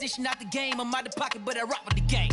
Dishing out the game, I'm out the pocket, but I rock with the game.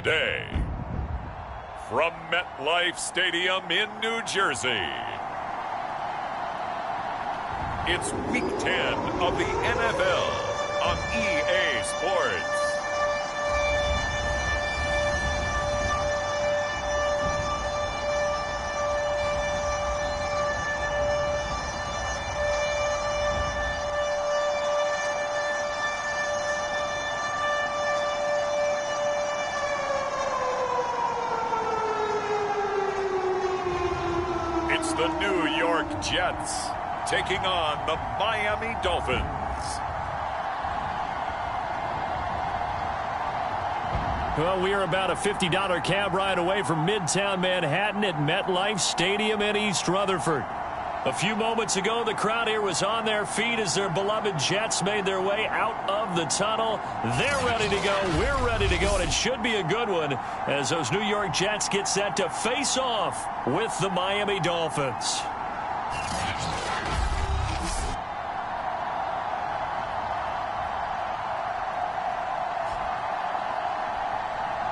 today, from MetLife Stadium in New Jersey, it's Week 10 of the NFL on EA Sports. It's the New York Jets taking on the Miami Dolphins. Well, we are about a $50 cab ride away from Midtown Manhattan at MetLife Stadium in East Rutherford. A few moments ago, the crowd here was on their feet as their beloved Jets made their way out of the tunnel. They're ready to go. We're ready to go, and it should be a good one as those New York Jets get set to face off with the Miami Dolphins.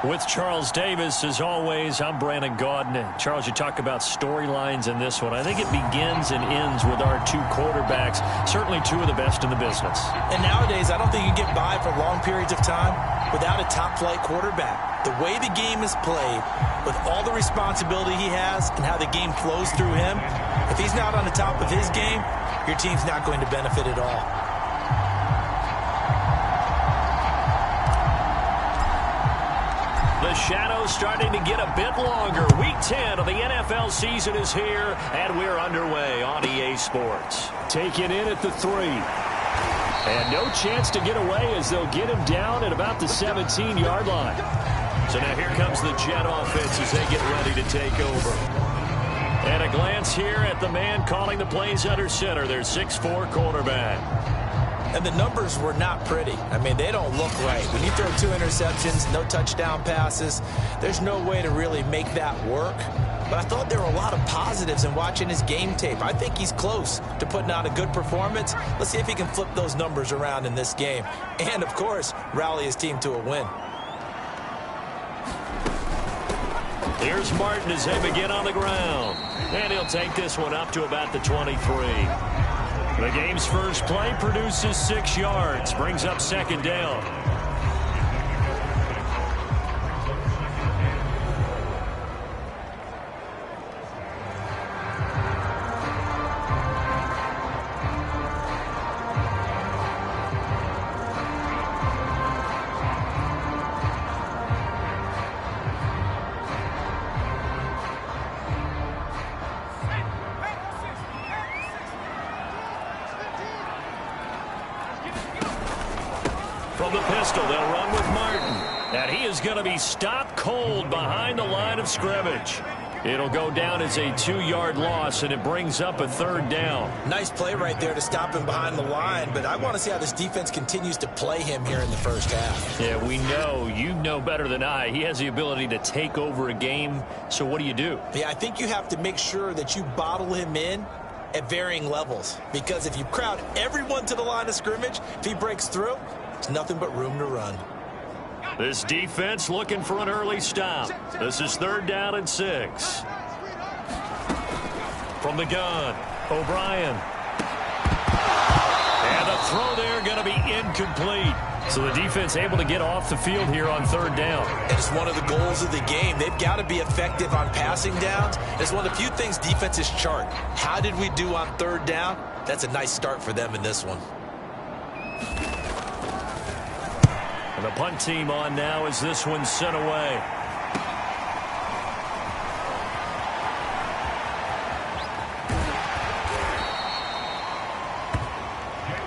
With Charles Davis, as always, I'm Brandon Gaudin. Charles, you talk about storylines in this one. I think it begins and ends with our two quarterbacks, certainly two of the best in the business. And nowadays, I don't think you get by for long periods of time without a top-flight quarterback. The way the game is played, with all the responsibility he has and how the game flows through him, if he's not on the top of his game, your team's not going to benefit at all. The shadow's starting to get a bit longer. Week 10 of the NFL season is here, and we're underway on EA Sports. Taken in at the 3. And no chance to get away as they'll get him down at about the 17-yard line. So now here comes the Jet offense as they get ready to take over. And a glance here at the man calling the plays under center, their 6'4" quarterback. And the numbers were not pretty. I mean, they don't look right. When you throw 2 interceptions, no touchdown passes, there's no way to really make that work. But I thought there were a lot of positives in watching his game tape. I think he's close to putting out a good performance. Let's see if he can flip those numbers around in this game. And, of course, rally his team to a win. Here's Martin as they begin on the ground. And he'll take this one up to about the 23. The game's first play produces 6 yards, brings up second down. From the pistol, they'll run with Martin. And he is going to be stopped cold behind the line of scrimmage. It'll go down as a 2-yard loss, and it brings up a third down. Nice play right there to stop him behind the line, but I want to see how this defense continues to play him here in the first half. Yeah, we know. You know better than I. He has the ability to take over a game, so what do you do? Yeah, I think you have to make sure that you bottle him in at varying levels, because if you crowd everyone to the line of scrimmage, if he breaks through, there's nothing but room to run. This defense looking for an early stop. This is 3rd down and 6. From the gun, O'Brien. And the throw there going to be incomplete. So the defense able to get off the field here on 3rd down. It's one of the goals of the game. They've got to be effective on passing downs. It's one of the few things defenses chart. How did we do on 3rd down? That's a nice start for them in this one. And the punt team on now as this one's sent away.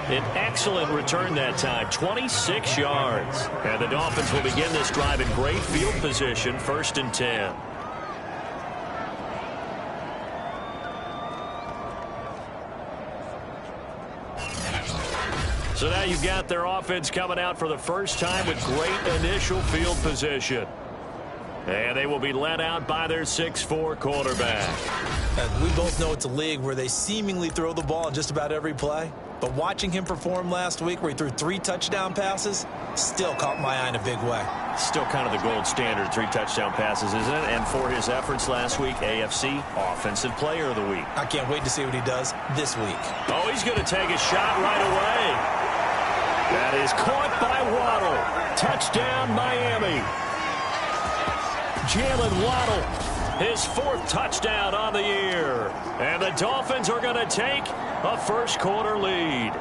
An excellent return that time, 26 yards. And the Dolphins will begin this drive in great field position, 1st and 10. So now you've got their offense coming out for the first time with great initial field position. And they will be led out by their 6'4" quarterback. And we both know it's a league where they seemingly throw the ball in just about every play. But watching him perform last week where he threw 3 touchdown passes still caught my eye in a big way. Still kind of the gold standard, 3 touchdown passes, isn't it? And for his efforts last week, AFC Offensive Player of the Week. I can't wait to see what he does this week. Oh, he's going to take a shot right away. That is caught by Waddle. Touchdown, Miami. Jalen Waddle, his 4th touchdown on the year. And the Dolphins are going to take a first-quarter lead.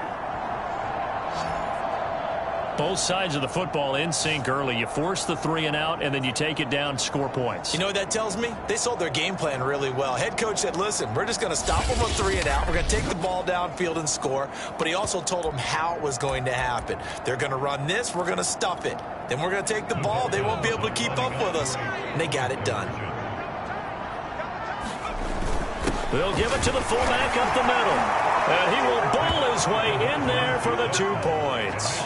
Both sides of the football in sync early. You force the 3 and out, and then you take it down, score points. You know what that tells me? They sold their game plan really well. Head coach said, listen, we're just going to stop them on 3 and out. We're going to take the ball downfield and score. But he also told them how it was going to happen. They're going to run this. We're going to stuff it. Then we're going to take the ball. They won't be able to keep up with us. And they got it done. They'll give it to the fullback up the middle. And he will bowl his way in there for the 2 points.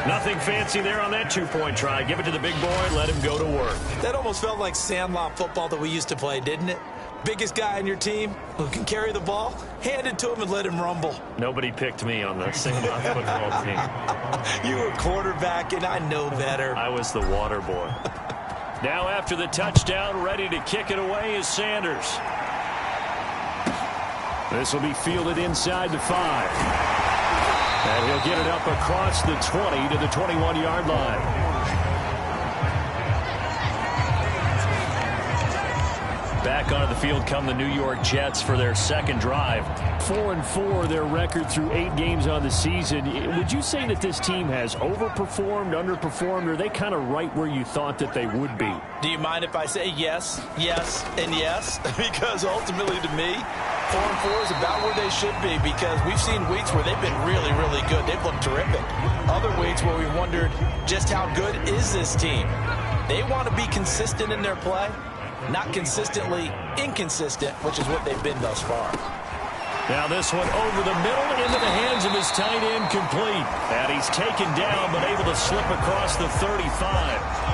Nothing fancy there on that 2-point try. Give it to the big boy, let him go to work. That almost felt like sandlot football that we used to play, didn't it? Biggest guy on your team who can carry the ball, hand it to him and let him rumble. Nobody picked me on the sandlot football team. You were quarterback, and I know better. I was the water boy. Now after the touchdown, ready to kick it away is Sanders. This will be fielded inside the 5. And he'll get it up across the 20 to the 21-yard line. Back onto the field come the New York Jets for their second drive. 4-4 their record through 8 games on the season. Would you say that this team has overperformed, underperformed, or are they kind of right where you thought that they would be? Do you mind if I say yes, yes, and yes? Because ultimately to me, 4-4 is about where they should be, because we've seen weeks where they've been really, really good. They've looked terrific. Other weeks where we wondered just how good is this team. They want to be consistent in their play, not consistently inconsistent, which is what they've been thus far. Now this one over the middle into the hands of his tight end, complete. And he's taken down but able to slip across the 35.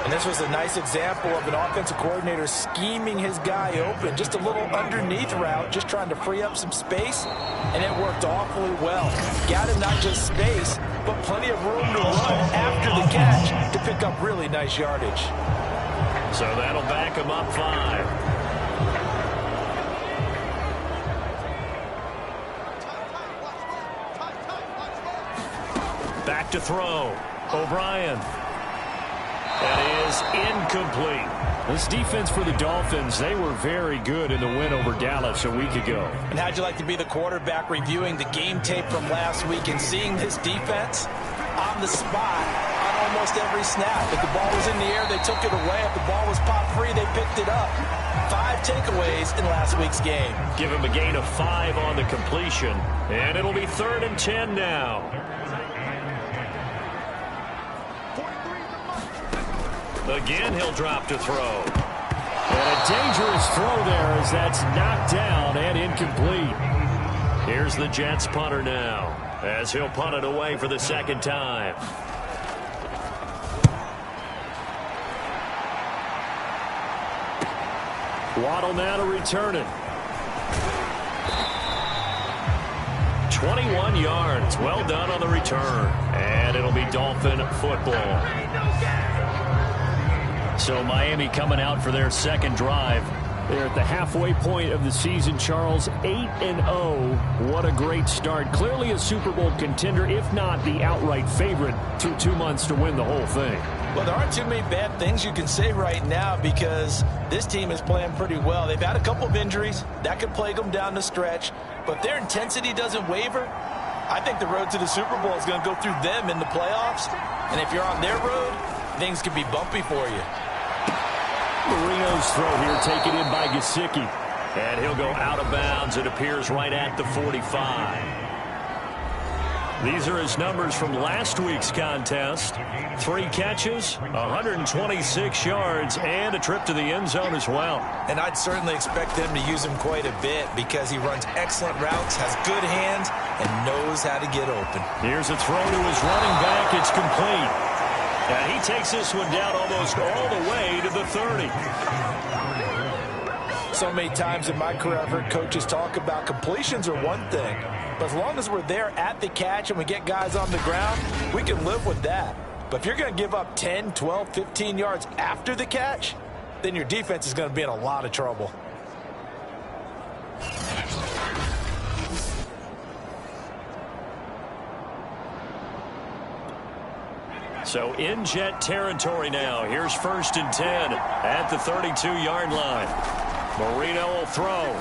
And this was a nice example of an offensive coordinator scheming his guy open. Just a little underneath route, just trying to free up some space, and it worked awfully well. Got him not just space, but plenty of room to run after the catch to pick up really nice yardage. So that'll back him up 5. Back to throw. O'Brien. That is incomplete. This defense for the Dolphins, they were very good in the win over Dallas a week ago. And how'd you like to be the quarterback reviewing the game tape from last week and seeing this defense on the spot on almost every snap? If the ball was in the air, they took it away. If the ball was pop free, they picked it up. 5 takeaways in last week's game. Give him a gain of 5 on the completion. And it'll be 3rd and 10 now. Again, he'll drop to throw. And a dangerous throw there as that's knocked down and incomplete. Here's the Jets punter now as he'll punt it away for the second time. Waddle now to return it. 21 yards. Well done on the return. And it'll be Dolphin football. So Miami coming out for their second drive. They're at the halfway point of the season, Charles. 8-0. What a great start. Clearly a Super Bowl contender, if not the outright favorite, through 2 months to win the whole thing. Well, there aren't too many bad things you can say right now because this team is playing pretty well. They've had a couple of injuries. That could plague them down the stretch. But their intensity doesn't waver. I think the road to the Super Bowl is going to go through them in the playoffs. And if you're on their road, things could be bumpy for you. Marino's throw here taken in by Gesicki. And he'll go out of bounds. It appears right at the 45. These are his numbers from last week's contest. 3 catches, 126 yards, and a trip to the end zone as well. And I'd certainly expect them to use him quite a bit because he runs excellent routes, has good hands, and knows how to get open. Here's a throw to his running back. It's complete. And he takes this one down almost all the way to the 30. So many times in my career, I've heard coaches talk about completions are one thing, but as long as we're there at the catch and we get guys on the ground, we can live with that. But if you're going to give up 10, 12, 15 yards after the catch, then your defense is going to be in a lot of trouble. So in Jet territory now. Here's 1st and 10 at the 32-yard line. Marino will throw.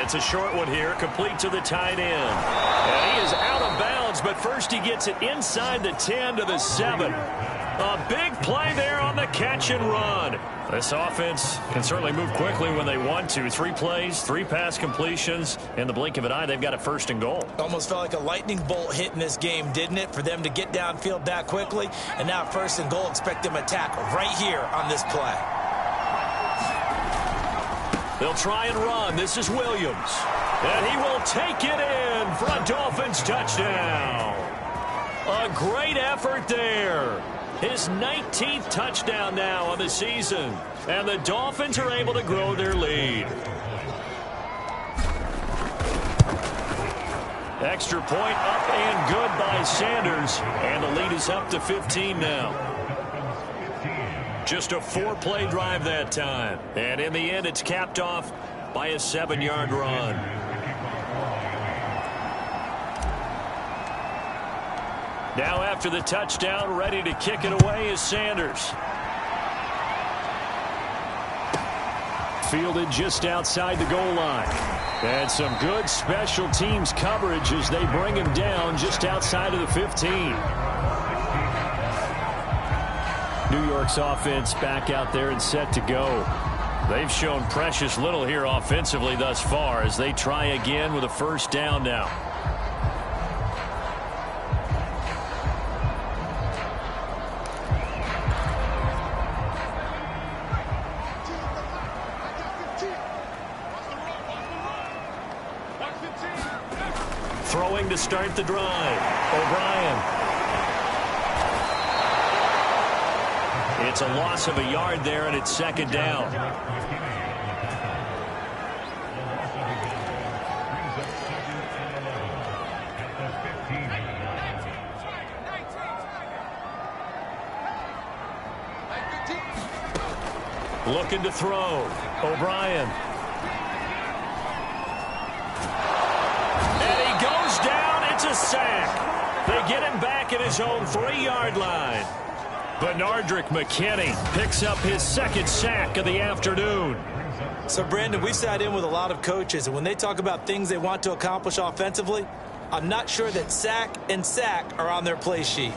It's a short one here, complete to the tight end. And he is out of bounds, but first he gets it inside the 10 to the 7. A big play there on the catch and run. This offense can certainly move quickly when they want to. 3 plays, 3 pass completions. In the blink of an eye, they've got a 1st and goal. Almost felt like a lightning bolt hit in this game, didn't it? For them to get downfield that quickly. And now 1st and goal, expect them to tackle right here on this play. They'll try and run. This is Williams. And he will take it in for a Dolphins touchdown. A great effort there. His 19th touchdown now on the season. And the Dolphins are able to grow their lead. Extra point up and good by Sanders. And the lead is up to 15 now. Just a 4-play drive that time. And in the end, it's capped off by a 7-yard run. Now after the touchdown, ready to kick it away is Sanders. Fielded just outside the goal line. And some good special teams coverage as they bring him down just outside of the 15. New York's offense back out there and set to go. They've shown precious little here offensively thus far as they try again with a 1st down now. Throwing to start the drive. O'Brien. It's a loss of a yard there, and it's 2nd down. Looking to throw. O'Brien. And he goes down. It's a sack. They get him back at his own 3-yard line. Bernardrick McKinney picks up his 2nd sack of the afternoon. So, Brandon, we've sat in with a lot of coaches, and when they talk about things they want to accomplish offensively, I'm not sure that sack and sack are on their play sheet.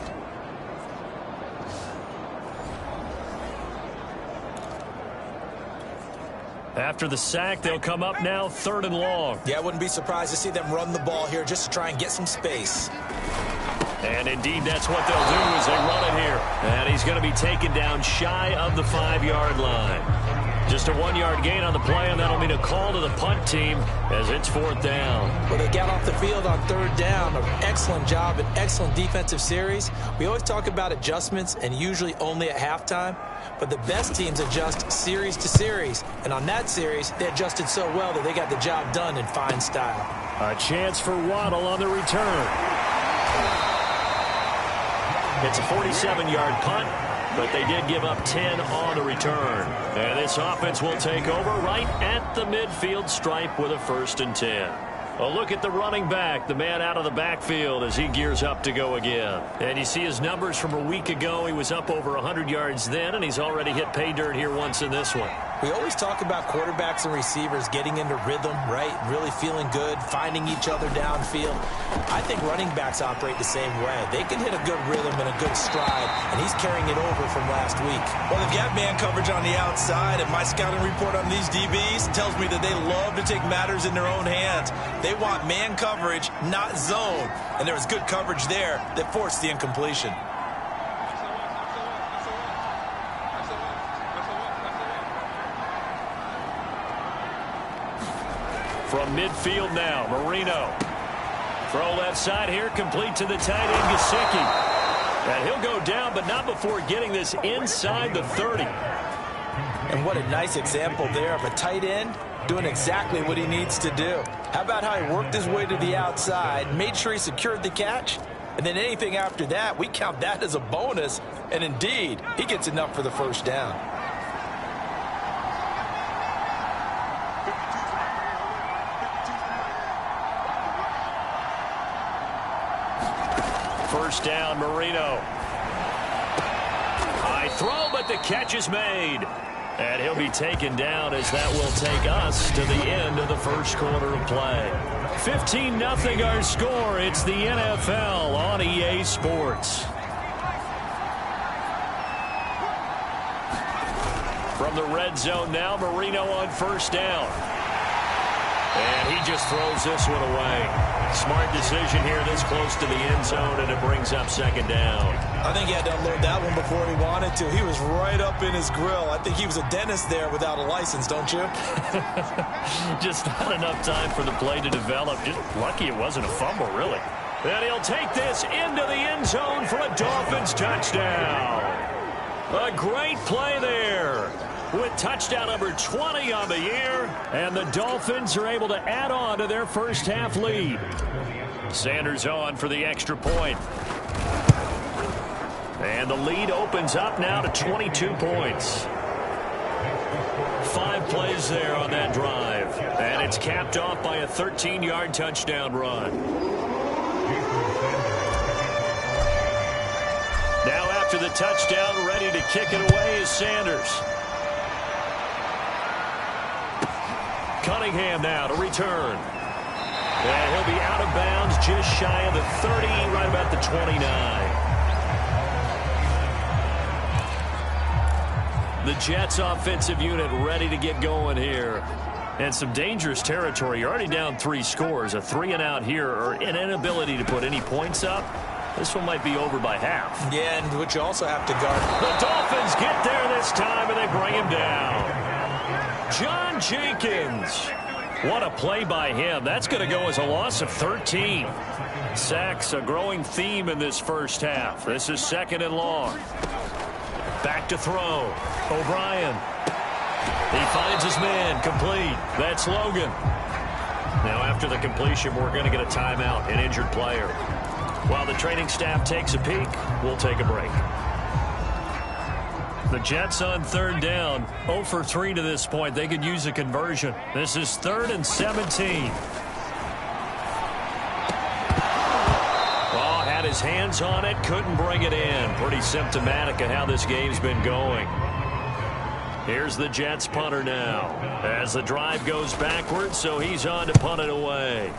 After the sack, they'll come up now 3rd and long. Yeah, I wouldn't be surprised to see them run the ball here just to try and get some space. And indeed, that's what they'll do as they run it here. And he's going to be taken down shy of the 5-yard line. Just a 1-yard gain on the play, and that'll mean a call to the punt team as it's 4th down. Well, they got off the field on 3rd down. An excellent job, an excellent defensive series. We always talk about adjustments, and usually only at halftime. But the best teams adjust series to series. And on that series, they adjusted so well that they got the job done in fine style. A chance for Waddle on the return. It's a 47-yard punt, but they did give up 10 on the return. And this offense will take over right at the midfield stripe with a 1st and 10. A look at the running back, the man out of the backfield as he gears up to go again. And you see his numbers from a week ago. He was up over 100 yards then, and he's already hit pay dirt here once in this one. We always talk about quarterbacks and receivers getting into rhythm, right? Really feeling good, finding each other downfield. I think running backs operate the same way. They can hit a good rhythm and a good stride, and he's carrying it over from last week. Well, they've got man coverage on the outside, and my scouting report on these DBs tells me that they love to take matters in their own hands. They want man coverage, not zone. And there was good coverage there that forced the incompletion. From midfield now, Marino. Throw left side here, complete to the tight end, Gesicki. And he'll go down, but not before getting this inside the 30. And what a nice example there of a tight end doing exactly what he needs to do. How about how he worked his way to the outside, made sure he secured the catch, and then anything after that, we count that as a bonus. And indeed, he gets enough for the first down. First down, Marino. High throw, but the catch is made. And he'll be taken down as that will take us to the end of the first quarter of play. 15-0 our score. It's the NFL on EA Sports. From the red zone now, Marino on first down. And he just throws this one away. Smart decision here this close to the end zone, and it brings up second down. I think he had to unload that one before he wanted to. He was right up in his grill. I think he was a dentist there without a license, don't you? Just not enough time for the play to develop. Just lucky it wasn't a fumble, really. And he'll take this into the end zone for a Dolphins touchdown. A great play there, with touchdown number 20 on the year, and the Dolphins are able to add on to their first half lead. Sanders on for the extra point. And the lead opens up now to 22 points. 5 plays there on that drive, and it's capped off by a 13-yard touchdown run. Now after the touchdown, ready to kick it away is Sanders. Cunningham now to return. And he'll be out of bounds just shy of the 30, right about the 29. The Jets offensive unit ready to get going here. And some dangerous territory. You're already down 3 scores. A 3-and-out here, or an inability to put any points up. This one might be over by half. Yeah, and what you also have to guard. The Dolphins get there this time, and they bring him down. John Jenkins. What a play by him. That's going to go as a loss of 13. Sacks, a growing theme in this first half. This is second and long. Back to throw. O'Brien. He finds his man. Complete. That's Logan. Now after the completion, we're going to get a timeout, an injured player. While the training staff takes a peek, we'll take a break. The Jets on third down, 0 for 3 to this point. They could use a conversion. This is 3rd and 17. Oh, had his hands on it, couldn't bring it in. Pretty symptomatic of how this game's been going. Here's the Jets punter now, as the drive goes backwards, so he's on to punt it away.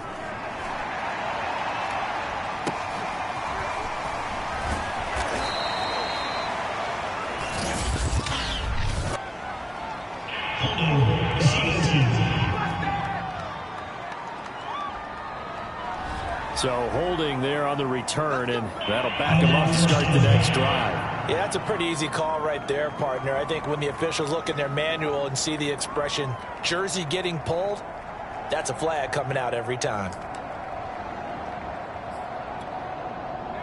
So holding there on the return, and that'll back him up to start the next drive. Yeah, that's a pretty easy call right there, partner. I think when the officials look in their manual and see the expression jersey getting pulled, that's a flag coming out every time.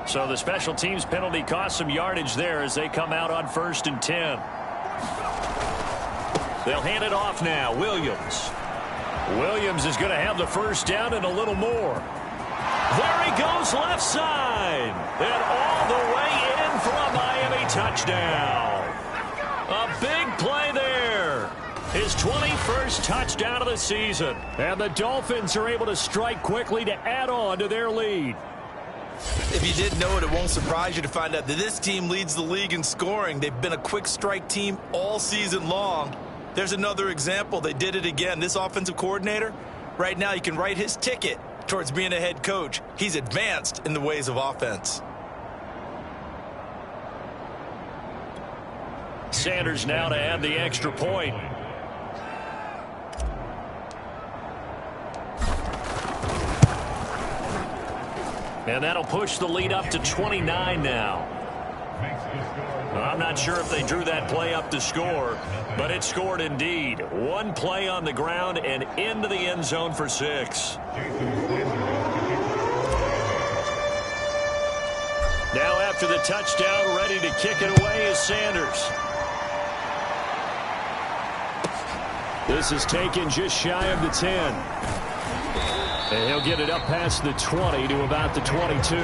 So the special teams penalty cost some yardage there as they come out on 1st and 10. They'll hand it off now. Williams. Williams is going to have the first down and a little more. There he goes left side. And all the way in for a Miami touchdown. A big play there. His 21st touchdown of the season. And the Dolphins are able to strike quickly to add on to their lead. If you didn't know it, it won't surprise you to find out that this team leads the league in scoring. They've been a quick strike team all season long. There's another example. They did it again. This offensive coordinator, right now you can write his ticket towards being a head coach. He's advanced in the ways of offense. Sanders now to add the extra point. And that'll push the lead up to 29 now. I'm not sure if they drew that play up to score, but it scored indeed. One play on the ground and into the end zone for 6. Now after the touchdown, ready to kick it away is Sanders. This is taken just shy of the 10. And he'll get it up past the 20 to about the 22.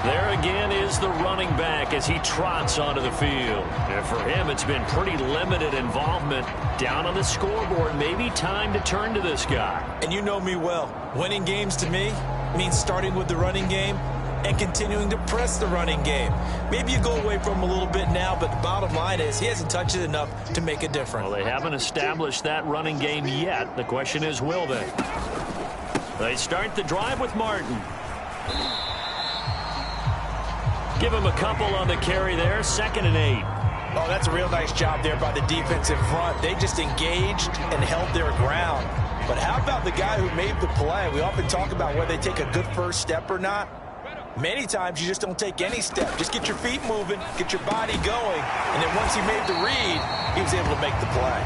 There again is the running back as he trots onto the field. And for him, it's been pretty limited involvement down on the scoreboard. Maybe time to turn to this guy. And you know me well. Winning games to me means starting with the running game and continuing to press the running game. Maybe you go away from him a little bit now, but the bottom line is he hasn't touched it enough to make a difference. Well, they haven't established that running game yet. The question is, will they? They start the drive with Martin. Give him a couple on the carry there. 2nd and 8. Oh, that's a real nice job there by the defensive front. They just engaged and held their ground. But how about the guy who made the play? We often talk about whether they take a good first step or not. Many times you just don't take any step. Just get your feet moving, get your body going, and then once he made the read, he was able to make the play.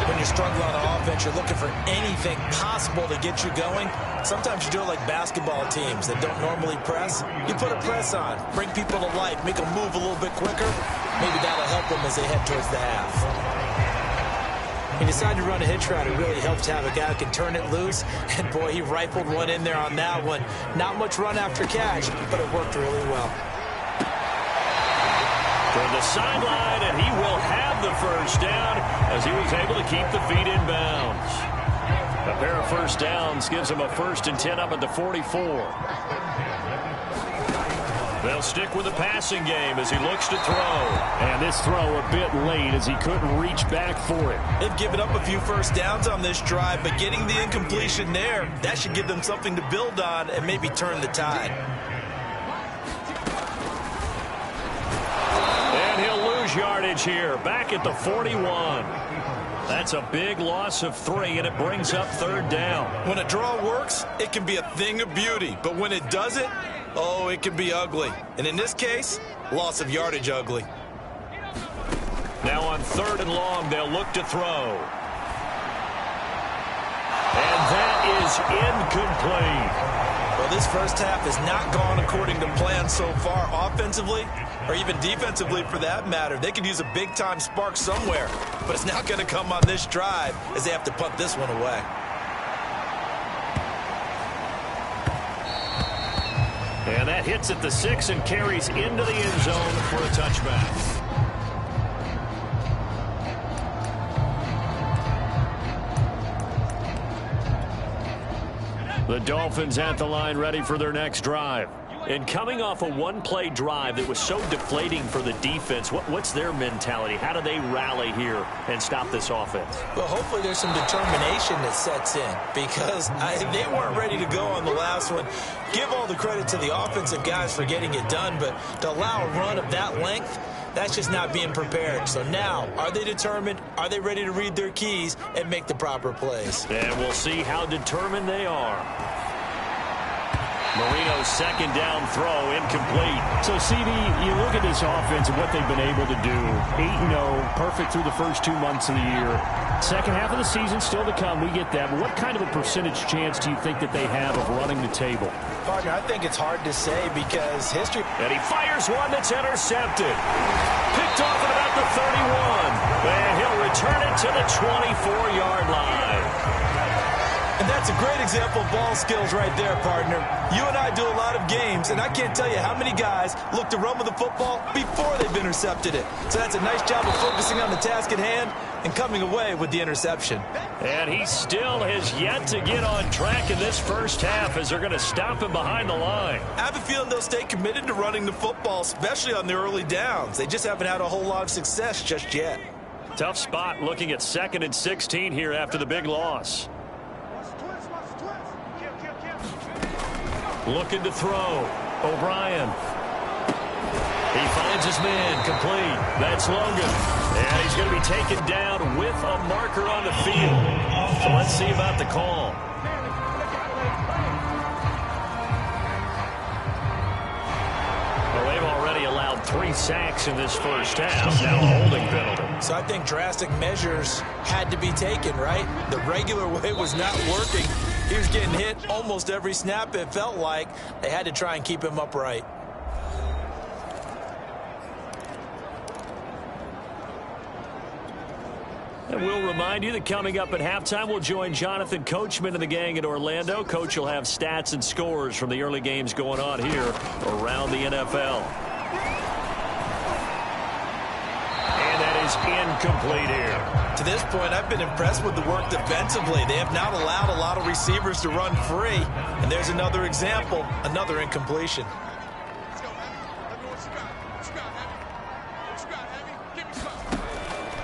When you're struggling on offense, you're looking for anything possible to get you going. Sometimes you do it like basketball teams that don't normally press. You put a press on, bring people to life, make them move a little bit quicker. Maybe that'll help them as they head towards the half. He decided to run a hitch route. It really helps to have a guy who can turn it loose. And, boy, he rifled one in there on that one. Not much run after catch, but it worked really well. Toward the sideline, and he will have the first down as he was able to keep the feet in bounds. A pair of first downs gives him a 1st and 10 up at the 44. They'll stick with the passing game as he looks to throw. And this throw a bit late as he couldn't reach back for it. They've given up a few first downs on this drive, but getting the incompletion there, that should give them something to build on and maybe turn the tide. And he'll lose yardage here, back at the 41. That's a big loss of 3, and it brings up 3rd down. When a draw works, it can be a thing of beauty, but when it doesn't, oh, it can be ugly. And in this case, loss of yardage ugly. Now on 3rd and long, they'll look to throw. And that is incomplete. Well, this first half has not gone according to plan so far offensively, or even defensively for that matter. They could use a big-time spark somewhere, but it's not going to come on this drive as they have to punt this one away. And that hits at the 6 and carries into the end zone for a touchback. The Dolphins at the line ready for their next drive. And coming off a one-play drive that was so deflating for the defense, what's their mentality? How do they rally here and stop this offense? Well, hopefully there's some determination that sets in because they weren't ready to go on the last one. Give all the credit to the offensive guys for getting it done, but to allow a run of that length, that's just not being prepared. So now, are they determined? Are they ready to read their keys and make the proper plays? And we'll see how determined they are. Marino's 2nd down throw incomplete. So, CD, you look at this offense and what they've been able to do. 8-0, perfect through the first 2 months of the year. Second half of the season still to come. We get that. But what kind of a percentage chance do you think that they have of running the table? Partner, I think it's hard to say because history... And he fires one that's intercepted. Picked off at about the 31. And he'll return it to the 24-yard line. And that's a great example of ball skills right there, partner. You and I do a lot of games, and I can't tell you how many guys look to run with the football before they've intercepted it. So that's a nice job of focusing on the task at hand and coming away with the interception. And he still has yet to get on track in this first half as they're going to stop him behind the line. I have a feeling they'll stay committed to running the football, especially on the early downs. They just haven't had a whole lot of success just yet. Tough spot looking at 2nd and 16 here after the big loss. Looking to throw. O'Brien. He finds his man complete. That's Logan. And he's going to be taken down with a marker on the field. So let's see about the call. Well, they've already allowed 3 sacks in this first half. Now a holding penalty. So I think drastic measures had to be taken, right? The regular way was not working. He was getting hit almost every snap, it felt like. They had to try and keep him upright. And we'll remind you that coming up at halftime, we'll join Jonathan Coachman and the gang in Orlando. Coach will have stats and scores from the early games going on here around the NFL. And that is incomplete here. To this point, I've been impressed with the work defensively. They have not allowed a lot of receivers to run free. And there's another example, another incompletion.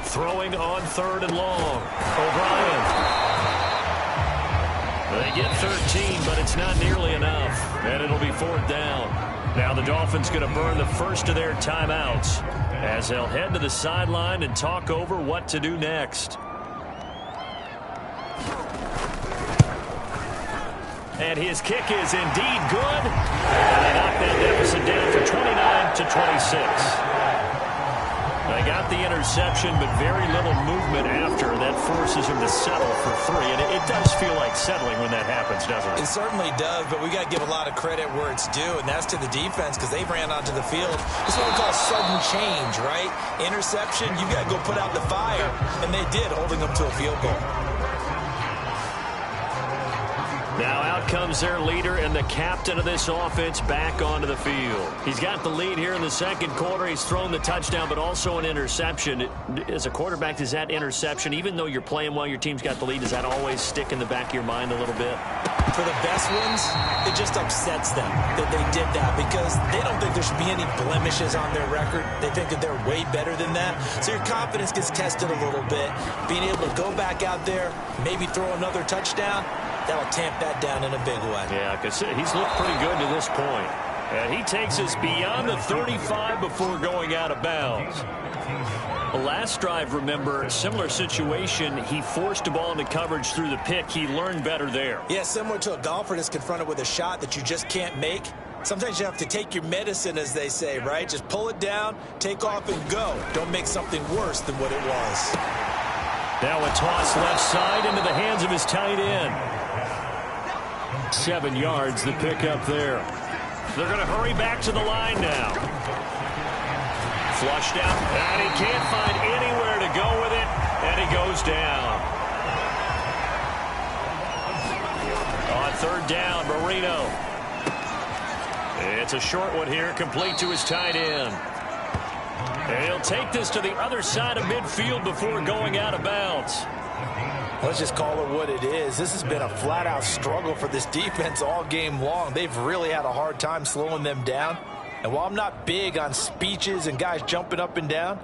Throwing on 3rd and long. O'Brien. They get 13, but it's not nearly enough. And it'll be 4th down. Now the Dolphins going to burn the first of their timeouts as they'll head to the sideline and talk over what to do next. And his kick is indeed good. And they knock that deficit down from 29 to 26. They got the interception, but very little movement after. That forces him to settle for 3. And it does feel like settling when that happens, doesn't it? It certainly does, but we got to give a lot of credit where it's due, and that's to the defense because they ran onto the field. It's what we call sudden change, right? Interception, you got to go put out the fire, and they did, holding them to a field goal. Now out comes their leader and the captain of this offense back onto the field. He's got the lead here in the second quarter. He's thrown the touchdown, but also an interception. As a quarterback, does that interception, even though you're playing well, your team's got the lead, does that always stick in the back of your mind a little bit? For the best ones, it just upsets them that they did that because they don't think there should be any blemishes on their record. They think that they're way better than that. So your confidence gets tested a little bit. Being able to go back out there, maybe throw another touchdown, that'll tamp that down in a big way. Yeah, because he's looked pretty good to this point. And he takes us beyond the 35 before going out of bounds. The last drive, remember, similar situation. He forced a ball into coverage through the pick. He learned better there. Yeah, similar to a golfer that's confronted with a shot that you just can't make. Sometimes you have to take your medicine, as they say, right? Just pull it down, take off, and go. Don't make something worse than what it was. Now a toss left side into the hands of his tight end. 7 yards, the pickup there. They're going to hurry back to the line now. Flushed out, and he can't find anywhere to go with it, and he goes down. On 3rd down, Marino. It's a short one here, complete to his tight end. And he'll take this to the other side of midfield before going out of bounds. Let's just call it what it is. This has been a flat-out struggle for this defense all game long. They've really had a hard time slowing them down. And while I'm not big on speeches and guys jumping up and down,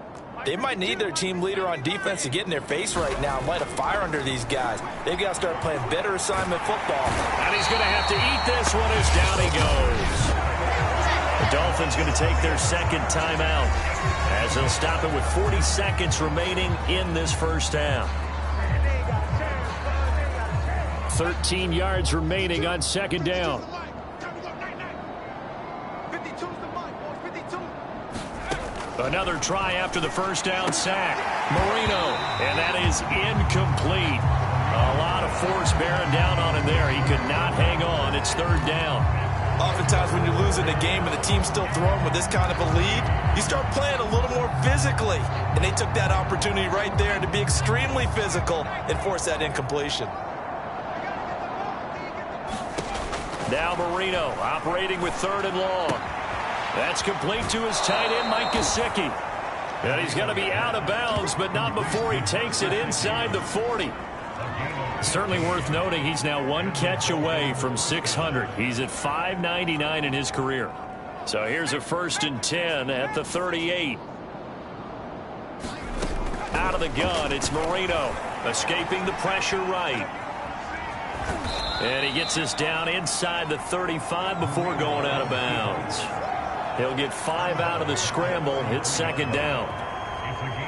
they might need their team leader on defense to get in their face right now and light a fire under these guys. They've got to start playing better assignment football. And he's going to have to eat this one as down he goes. The Dolphins going to take their second timeout as they'll stop it with 40 seconds remaining in this first half. 13 yards remaining on 2nd down. Another try after the first down sack. Marino, and that is incomplete. A lot of force bearing down on him there. He could not hang on. It's 3rd down. Oftentimes when you're losing a game and the team's still throwing with this kind of a lead, you start playing a little more physically. And they took that opportunity right there to be extremely physical and force that incompletion. Now Marino operating with 3rd and long. That's complete to his tight end, Mike Gesicki. And he's going to be out of bounds, but not before he takes it inside the 40. Certainly worth noting he's now 1 catch away from 600. He's at 599 in his career. So here's a 1st and 10 at the 38. Out of the gun, it's Marino escaping the pressure right. And he gets this down inside the 35 before going out of bounds. He'll get 5 out of the scramble. It's 2nd down.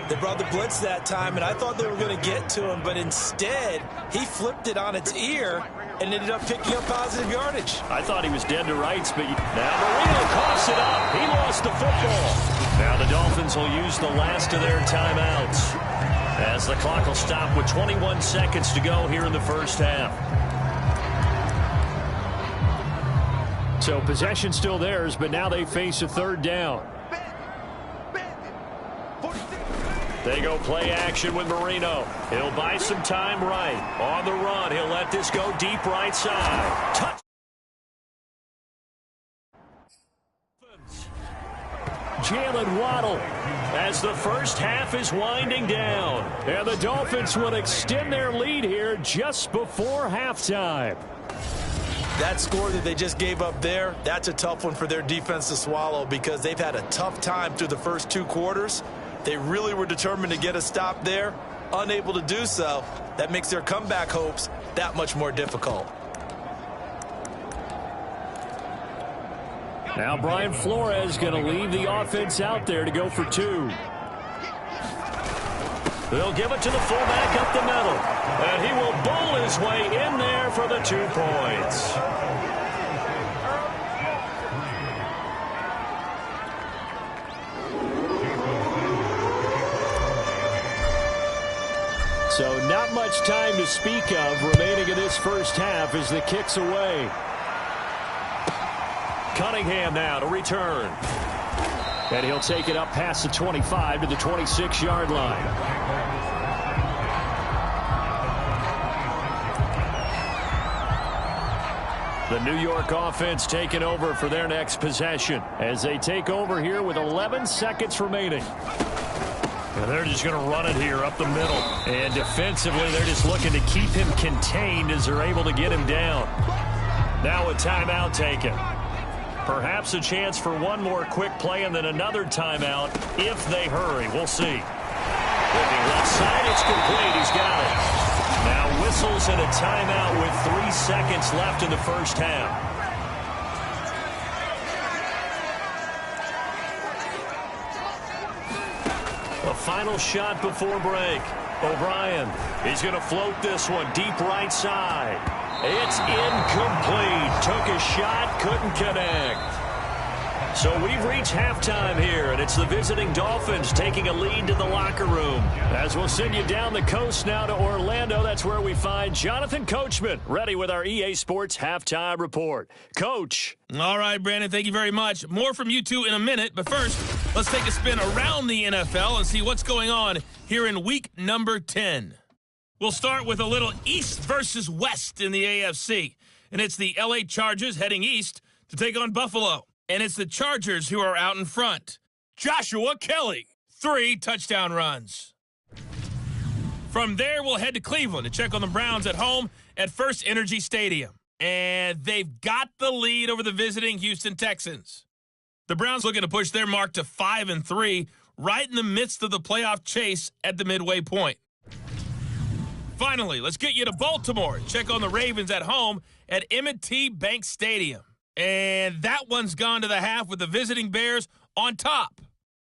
They brought the blitz that time, and I thought they were going to get to him, but instead, he flipped it on its ear and ended up picking up positive yardage. I thought he was dead to rights, but now Marino coughs it up. He lost the football. Now the Dolphins will use the last of their timeouts as the clock will stop with 21 seconds to go here in the first half. So possession still theirs, but now they face a 3rd down. They go play action with Marino. He'll buy some time right. On the run, he'll let this go deep right side. Touch. Jalen Waddle as the first half is winding down. And the Dolphins will extend their lead here just before halftime. That score that they just gave up there, that's a tough one for their defense to swallow because they've had a tough time through the first 2 quarters. They really were determined to get a stop there, unable to do so. That makes their comeback hopes that much more difficult. Now Brian Flores going to leave the offense out there to go for 2. They'll give it to the fullback up the middle. And he will bowl his way in there for the 2 points. So not much time to speak of remaining in this first half as the kick's away. Cunningham now to return. And he'll take it up past the 25 to the 26-yard line. The New York offense taking over for their next possession as they take over here with 11 seconds remaining. And they're just going to run it here up the middle. And defensively, they're just looking to keep him contained as they're able to get him down. Now a timeout taken. Perhaps a chance for one more quick play and then another timeout if they hurry. We'll see. Looking left side, it's complete. He's got it. Now whistles and a timeout with 3 seconds left in the first half. A final shot before break. O'Brien, he's going to float this one deep right side. It's incomplete. Took a shot, couldn't connect. So we've reached halftime here, and it's the visiting Dolphins taking a lead to the locker room. As we'll send you down the coast now to Orlando, that's where we find Jonathan Coachman, ready with our EA Sports Halftime Report. Coach. All right, Brandon, thank you very much. More from you two in a minute, but first, let's take a spin around the NFL and see what's going on here in week number 10. We'll start with a little East versus West in the AFC, and it's the LA Chargers heading east to take on Buffalo. And it's the Chargers who are out in front. Joshua Kelly, 3 touchdown runs. From there, we'll head to Cleveland to check on the Browns at home at First Energy Stadium. And they've got the lead over the visiting Houston Texans. The Browns looking to push their mark to 5-3, right in the midst of the playoff chase at the midway point. Finally, let's get you to Baltimore. Check on the Ravens at home at M&T Bank Stadium. And that one's gone to the half with the visiting Bears on top.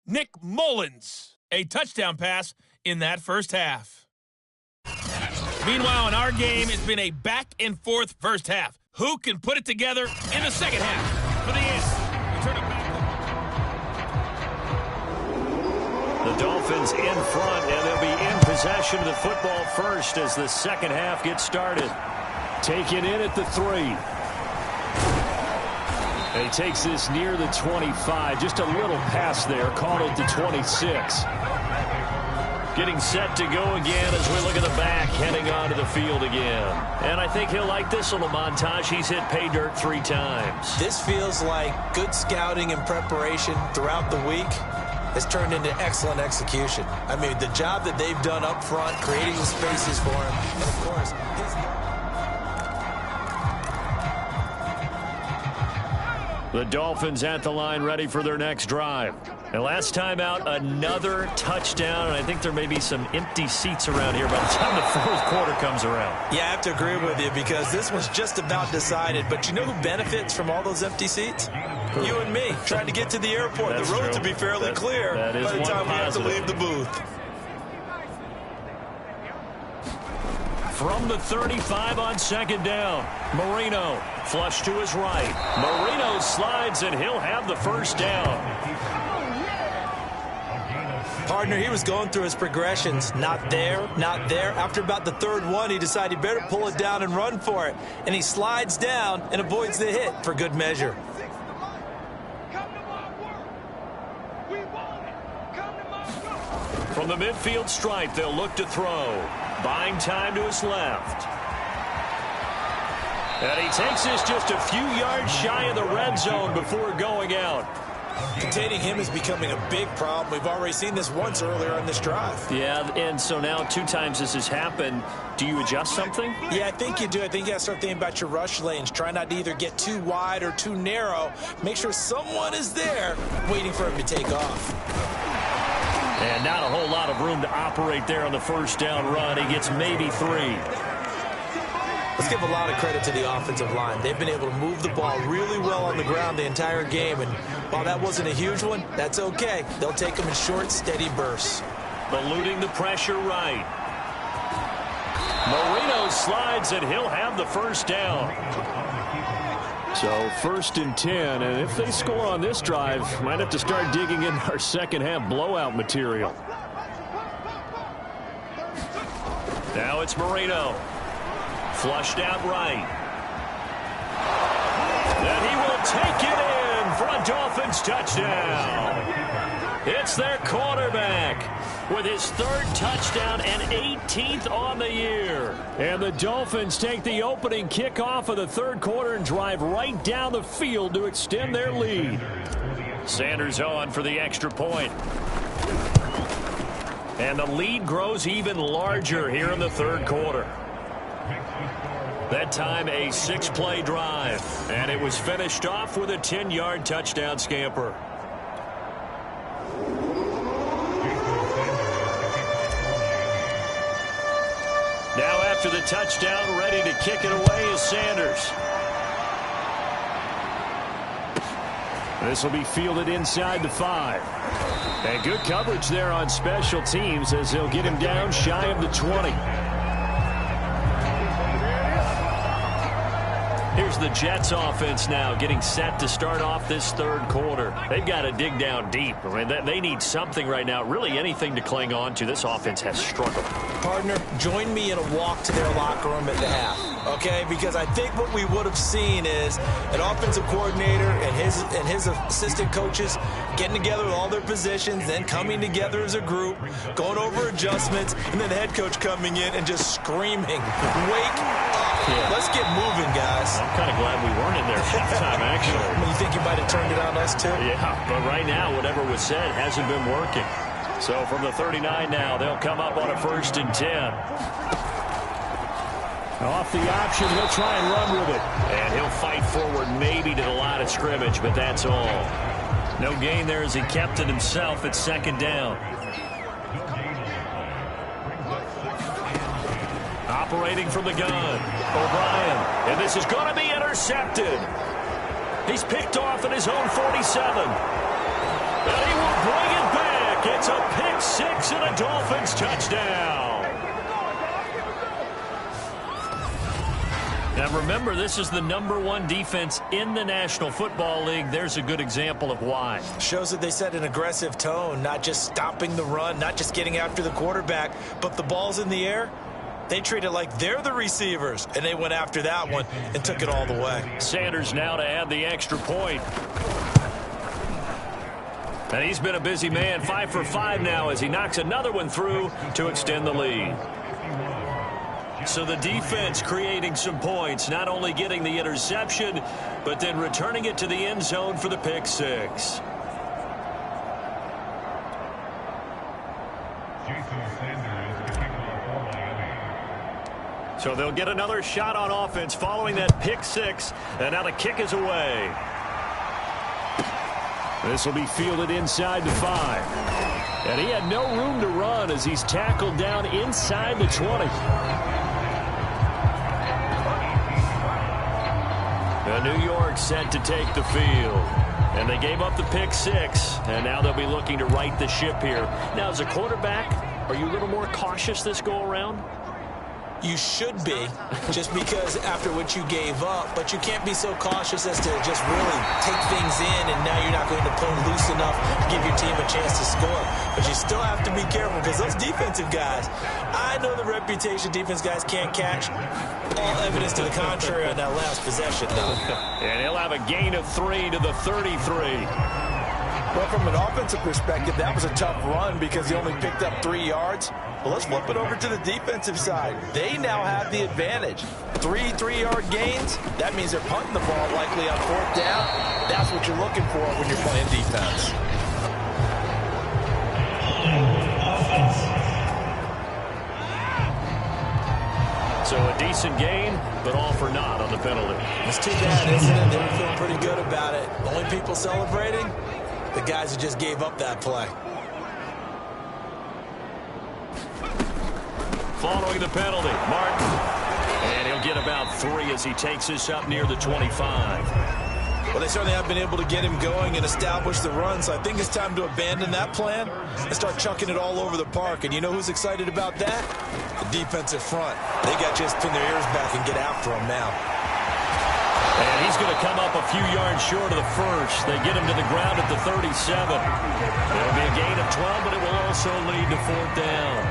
Nick Mullins, a touchdown pass in that first half. Meanwhile, in our game, it's been a back-and-forth first half. Who can put it together in the second half? For the East, we turn it back. The Dolphins in front, and they'll be in possession of the football first as the second half gets started. Taken in at the 3. And he takes this near the 25. Just a little pass there. Called it the 26. Getting set to go again as we look at the back, heading onto the field again. And I think he'll like this little montage. He's hit pay dirt 3 times. This feels like good scouting and preparation throughout the week has turned into excellent execution. I mean, the job that they've done up front, creating the spaces for him, and of course, the Dolphins at the line ready for their next drive. And last time out, another touchdown, and I think there may be some empty seats around here by the time the fourth quarter comes around. Yeah, I have to agree with you because this was just about decided. But you know who benefits from all those empty seats? You and me, trying to get to the airport. That's the roads true. will be fairly clear by the time we have to leave the booth. From the 35 on second down, Marino flush to his right. Marino slides, and he'll have the first down. Partner, he was going through his progressions. Not there, not there. After about the third one, he decided he better pull it down and run for it. And he slides down and avoids the hit for good measure. From the midfield stripe, they'll look to throw. Buying time to his left. And he takes this just a few yards shy of the red zone before going out. Containing him is becoming a big problem. We've already seen this once earlier on this drive. Yeah, and so now 2 times this has happened. Do you adjust something? Yeah, I think you do. I think you got to start thinking about your rush lanes. Try not to either get too wide or too narrow. Make sure someone is there waiting for him to take off. And not a whole lot of room to operate there on the first down run. He gets maybe 3. Let's give a lot of credit to the offensive line. They've been able to move the ball really well on the ground the entire game. And while that wasn't a huge one, that's okay. They'll take them in short, steady bursts. Eluding the pressure right. Marino slides, and he'll have the first down. So 1st and 10, and if they score on this drive, might have to start digging in our second half blowout material. Now it's Marino. Flushed out right. And he will take it in for a Dolphins touchdown. It's their quarterback with his 3rd touchdown and 18th on the year. And the Dolphins take the opening kickoff of the 3rd quarter and drive right down the field to extend their lead. Sanders on for the extra point. And the lead grows even larger here in the 3rd quarter. That time a 6-play drive, and it was finished off with a 10-yard touchdown scamper. Now after the touchdown, ready to kick it away is Sanders. This will be fielded inside the 5. And good coverage there on special teams as they'll get him down shy of the 20. Here's the Jets offense now getting set to start off this 3rd quarter. They've got to dig down deep. I mean, they need something right now, really anything to cling on to. This offense has struggled. Partner, join me in a walk to their locker room at the half, okay? Because I think what we would have seen is an offensive coordinator and his assistant coaches getting together with all their positions, then coming together as a group, going over adjustments, and then the head coach coming in and just screaming, "Wake up! Yeah. Let's get moving, guys." I'm kind of glad we weren't in there at halftime, actually. You think you might have turned it on us, too? Yeah, but right now, whatever was said hasn't been working. So from the 39 now, they'll come up on a 1st and 10. Off the option, he'll try and run with it. And he'll fight forward maybe to the line of scrimmage, but that's all. No gain there as he kept it himself at 2nd down. Operating from the gun, O'Brien. And this is going to be intercepted. He's picked off at his own 47. And he will bring it back. It's a pick 6 and a Dolphins touchdown. Now remember, this is the #1 defense in the National Football League. There's a good example of why. Shows that they set an aggressive tone, not just stopping the run, not just getting after the quarterback, but the ball's in the air. They treat it like they're the receivers, and they went after that one and took it all the way. Sanders now to add the extra point. And he's been a busy man, 5 for 5 now as he knocks another one through to extend the lead. So the defense creating some points, not only getting the interception, but then returning it to the end zone for the pick 6. So they'll get another shot on offense following that pick 6, and now the kick is away. This will be fielded inside the 5. And he had no room to run as he's tackled down inside the 20. New York set to take the field. And they gave up the pick 6, and now they'll be looking to right the ship here. Now, as a quarterback, are you a little more cautious this go-around? You should be, just because after what you gave up, but you can't be so cautious as to just really take things in, and now you're not going to play loose enough to give your team a chance to score. But you still have to be careful, because those defensive guys, I know the reputation defense guys can't catch. All evidence to the contrary on that last possession, though. And he'll have a gain of 3 to the 33. Well, from an offensive perspective, that was a tough run because he only picked up 3 yards. But let's flip it over to the defensive side. They now have the advantage. 3 3-yard gains, that means they're punting the ball likely on 4th down. That's what you're looking for when you're playing defense. So a decent gain, but all for naught on the penalty. It's too bad, isn't it? They were feeling pretty good about it. Only people celebrating, the guys who just gave up that play. Following the penalty, Martin. And he'll get about 3 as he takes this up near the 25. Well, they certainly have been able to get him going and establish the run, so I think it's time to abandon that plan and start chucking it all over the park. And you know who's excited about that? The defensive front. They got to just pin their ears back and get after him now. And he's going to come up a few yards short of the first. They get him to the ground at the 37. It'll be a gain of 12, but it will also lead to 4th down.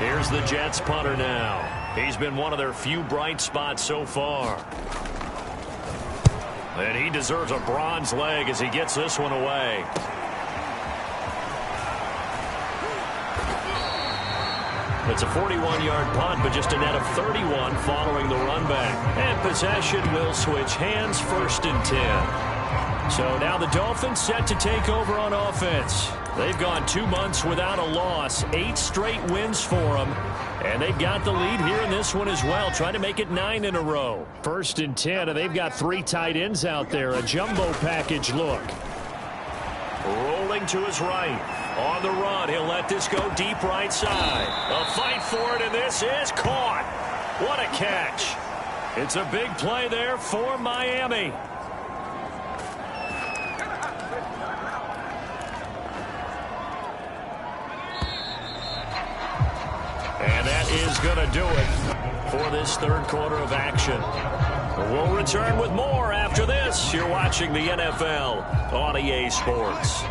Here's the Jets punter now. He's been one of their few bright spots so far. And he deserves a bronze leg as he gets this one away. It's a 41-yard punt, but just a net of 31 following the run back. And possession will switch hands, 1st and 10. So now the Dolphins set to take over on offense. They've gone 2 months without a loss, 8 straight wins for them. And they've got the lead here in this one as well, trying to make it 9 in a row. 1st and 10, and they've got 3 tight ends out there, a jumbo package look. Rolling to his right. On the run, he'll let this go deep right side. A fight for it, and this is caught. What a catch. It's a big play there for Miami. And that is going to do it for this 3rd quarter of action. We'll return with more after this. You're watching the NFL on EA Sports.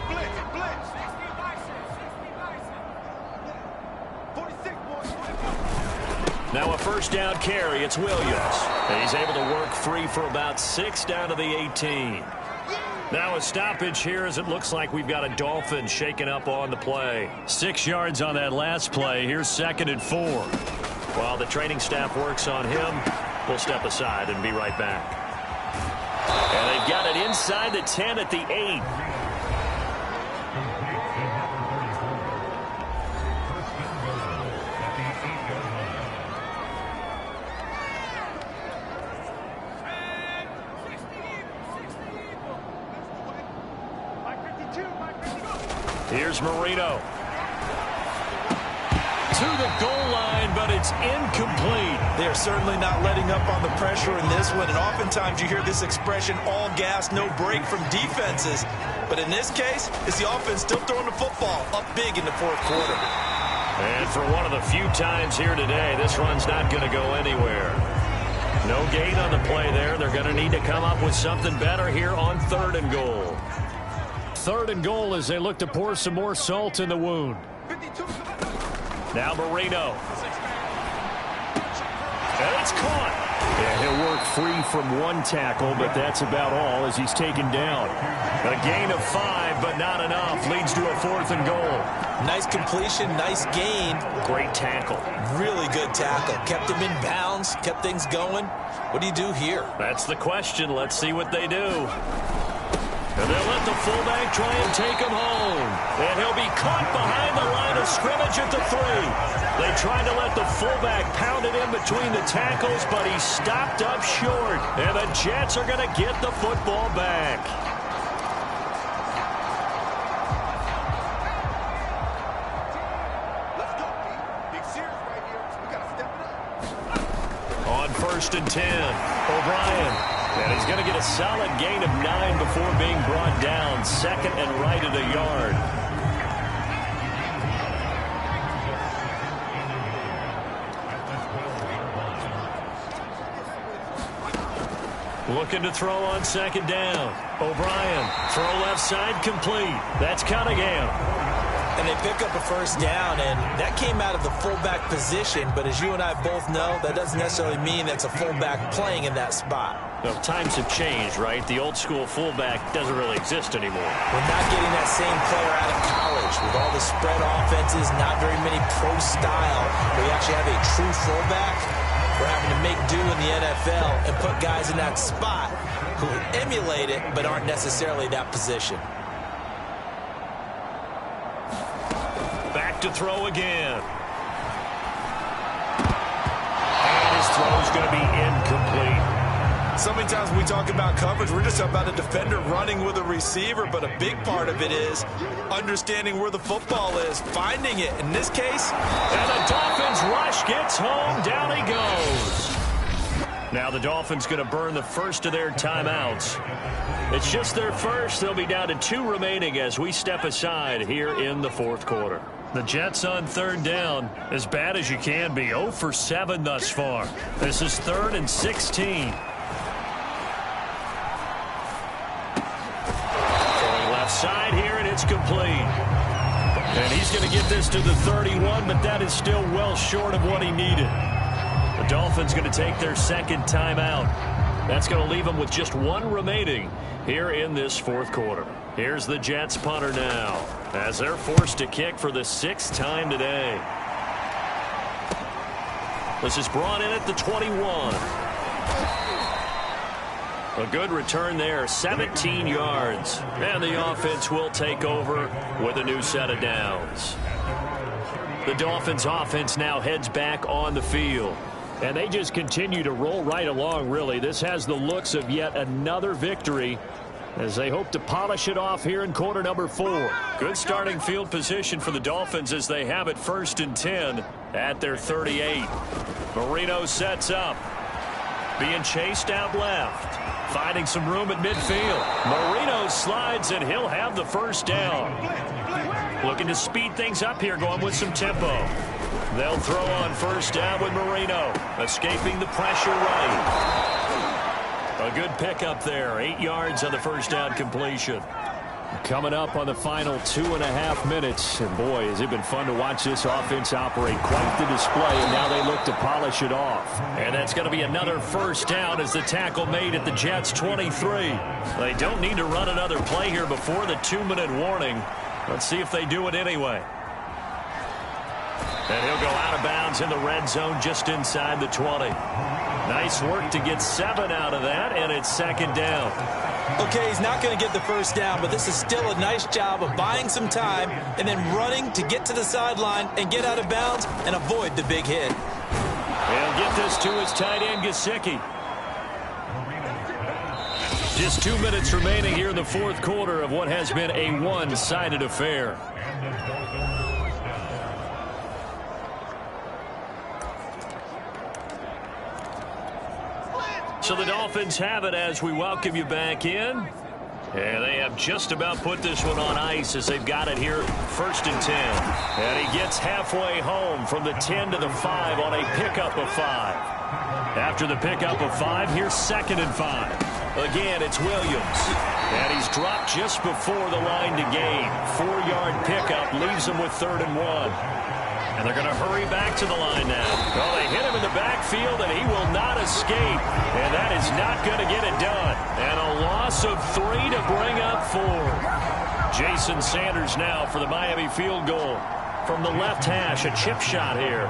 Now a 1st down carry. It's Williams. He's able to work free for about 6 down to the 18. Now a stoppage here as it looks like we've got a Dolphin shaking up on the play. 6 yards on that last play. Here's 2nd and 4. While the training staff works on him, we'll step aside and be right back. And they've got it inside the 10 at the 8. Here's Marino. To the goal line, but it's incomplete. They are certainly not letting up on the pressure in this one, and oftentimes you hear this expression, all gas, no break from defenses. But in this case, it's the offense still throwing the football up big in the 4th quarter. And for one of the few times here today, this run's not going to go anywhere. No gain on the play there. They're going to need to come up with something better here on 3rd and goal. 3rd and goal as they look to pour some more salt in the wound. Now Marino. And it's caught. And he'll work free from 1 tackle, but that's about all as he's taken down. A gain of 5, but not enough. Leads to a 4th and goal. Nice completion, nice gain. Great tackle. Really good tackle. Kept him in bounds, kept things going. What do you do here? That's the question. Let's see what they do. And they'll let the fullback try and take him home. And he'll be caught behind the line of scrimmage at the 3. They tried to let the fullback pound it in between the tackles, but he stopped up short. And the Jets are going to get the football back. On 1st and 10, O'Brien. And he's going to get a solid gain of 9 before being brought down. 2nd and right at a yard. Looking to throw on 2nd down. O'Brien, throw left side complete. That's Cunningham. And they pick up a first down, and that came out of the fullback position, but as you and I both know, that doesn't necessarily mean that's a fullback playing in that spot. Well, times have changed, right? The old school fullback doesn't really exist anymore. We're not getting that same player out of college with all the spread offenses, not very many pro style. We actually have a true fullback. We're having to make do in the NFL and put guys in that spot who emulate it but aren't necessarily that position. Back to throw again. And his throw's going to be incomplete. So many times when we talk about coverage, we're just about a defender running with a receiver, but a big part of it is understanding where the football is, finding it. In this case, and the Dolphins rush gets home. Down he goes. Now the Dolphins going to burn the first of their timeouts. It's just their first. They'll be down to 2 remaining as we step aside here in the fourth quarter. The Jets on third down, as bad as you can be, 0 for 7 thus far. This is 3rd and 16. Side here, and it's complete. And he's going to get this to the 31, but that is still well short of what he needed. The Dolphins going to take their second timeout. That's going to leave them with just 1 remaining here in this fourth quarter. Here's the Jets punter now, as they're forced to kick for the 6th time today. This is brought in at the 21. A good return there, 17 yards. And the offense will take over with a new set of downs. The Dolphins offense now heads back on the field. And they just continue to roll right along, really. This has the looks of yet another victory as they hope to polish it off here in quarter number 4. Good starting field position for the Dolphins as they have it 1st and 10 at their 38. Marino sets up. Being chased out left. Finding some room at midfield. Marino slides, and he'll have the first down. Looking to speed things up here, going with some tempo. They'll throw on first down with Marino. Escaping the pressure right. A good pickup there. 8 yards on the first down completion. Coming up on the final 2.5 minutes. And boy, has it been fun to watch this offense operate. Quite the display, and now they look to polish it off. And that's going to be another first down as the tackle made at the Jets' 23. They don't need to run another play here before the 2-minute warning. Let's see if they do it anyway. And he'll go out of bounds in the red zone just inside the 20. Nice work to get 7 out of that, and it's 2nd down. Okay, he's not going to get the first down, but this is still a nice job of buying some time and then running to get to the sideline and get out of bounds and avoid the big hit. He'll get this to his tight end, Gesicki. Just 2 minutes remaining here in the fourth quarter of what has been a one-sided affair. So the Dolphins have it as we welcome you back in. And they have just about put this one on ice as they've got it here 1st and 10. And he gets halfway home from the 10 to the 5 on a pickup of 5. After the pickup of 5, here's 2nd and 5. Again, it's Williams. And he's dropped just before the line to gain. 4-yard pickup leaves him with 3rd and 1. And they're going to hurry back to the line now. Well, they hit him in the backfield, and he will not escape. And that is not going to get it done. And a loss of 3 to bring up 4. Jason Sanders now for the Miami field goal. From the left hash, a chip shot here.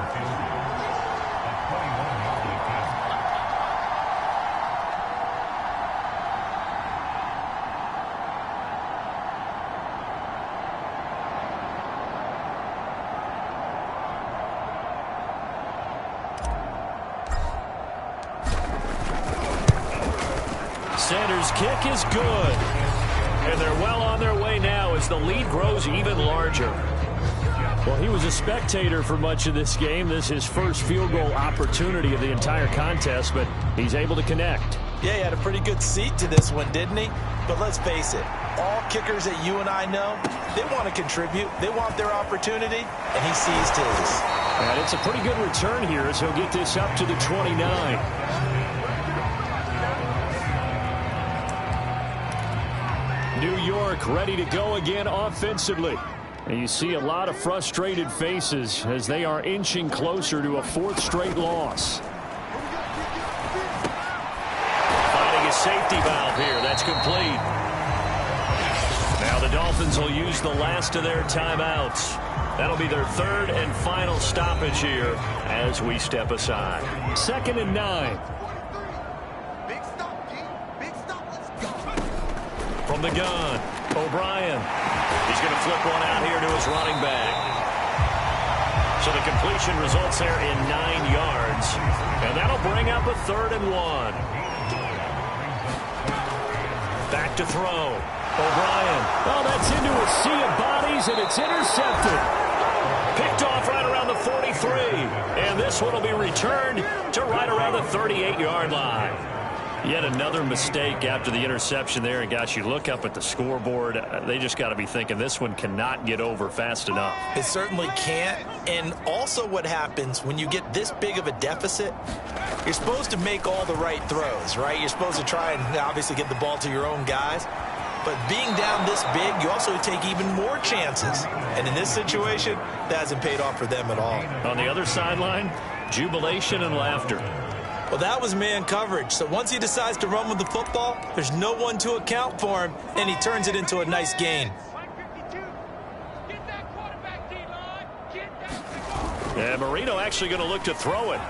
Sanders' kick is good. And they're well on their way now as the lead grows even larger. Well, he was a spectator for much of this game. This is his first field goal opportunity of the entire contest, but he's able to connect. Yeah, he had a pretty good seat to this one, didn't he? But let's face it, all kickers that you and I know, they want to contribute. They want their opportunity, and he seized his. And it's a pretty good return here as he'll get this up to the 29. New York ready to go again offensively. And you see a lot of frustrated faces as they are inching closer to a 4th straight loss. Finding a safety valve here. That's complete. Now the Dolphins will use the last of their timeouts. That'll be their 3rd and final stoppage here as we step aside. 2nd and 9. From the gun, O'Brien. He's going to flip one out here to his running back. So the completion results there in 9 yards. And that'll bring up a 3rd and 1. Back to throw. O'Brien. Oh, that's into a sea of bodies, and it's intercepted. Picked off right around the 43. And this one will be returned to right around the 38-yard line. Yet another mistake after the interception there. And, gosh, you look up at the scoreboard. They just got to be thinking this one cannot get over fast enough. It certainly can't. And also what happens when you get this big of a deficit, you're supposed to make all the right throws, right? You're supposed to try and obviously get the ball to your own guys. But being down this big, you also take even more chances. And in this situation, that hasn't paid off for them at all. On the other sideline, jubilation and laughter. Well, that was man coverage. So once he decides to run with the football, there's no one to account for him, and he turns it into a nice gain. And Marino actually going to look to throw it.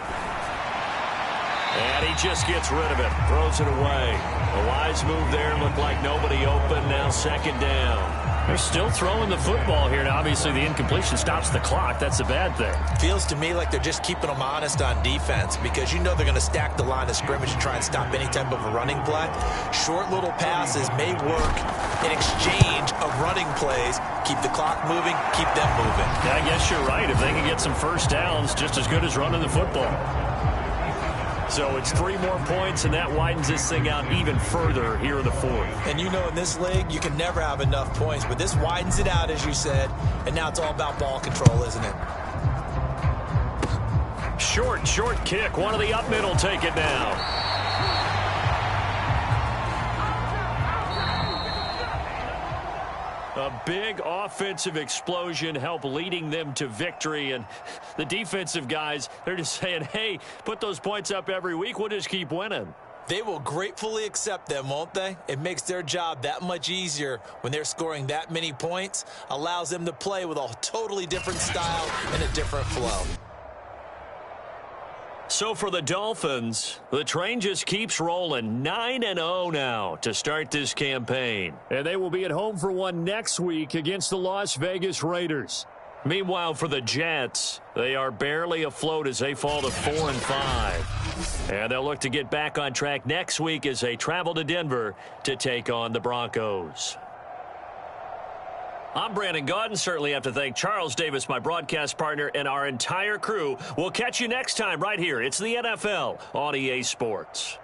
And he just gets rid of it. Throws it away. A wise move there. Looked like nobody open. Now 2nd down. They're still throwing the football here. Now, obviously, the incompletion stops the clock. That's a bad thing. Feels to me like they're just keeping them honest on defense because you know they're going to stack the line of scrimmage and try and stop any type of a running play. Short little passes may work in exchange of running plays. Keep the clock moving, keep them moving. Yeah, I guess you're right. If they can get some first downs, just as good as running the football. So it's 3 more points, and that widens this thing out even further here in the 4th. And you know in this league, you can never have enough points, but this widens it out, as you said, and now it's all about ball control, isn't it? Short kick. One of the up middle take it now. A big offensive explosion helped leading them to victory. And the defensive guys, they're just saying, hey, put those points up every week. We'll just keep winning. They will gratefully accept them, won't they? It makes their job that much easier when they're scoring that many points. Allows them to play with a totally different style and a different flow. So for the Dolphins, the train just keeps rolling. 9-0 now to start this campaign. And they will be at home for one next week against the Las Vegas Raiders. Meanwhile, for the Jets, they are barely afloat as they fall to 4-5. And they'll look to get back on track next week as they travel to Denver to take on the Broncos. I'm Brandon Gaudin. Certainly have to thank Charles Davis, my broadcast partner, and our entire crew. We'll catch you next time right here. It's the NFL on EA Sports.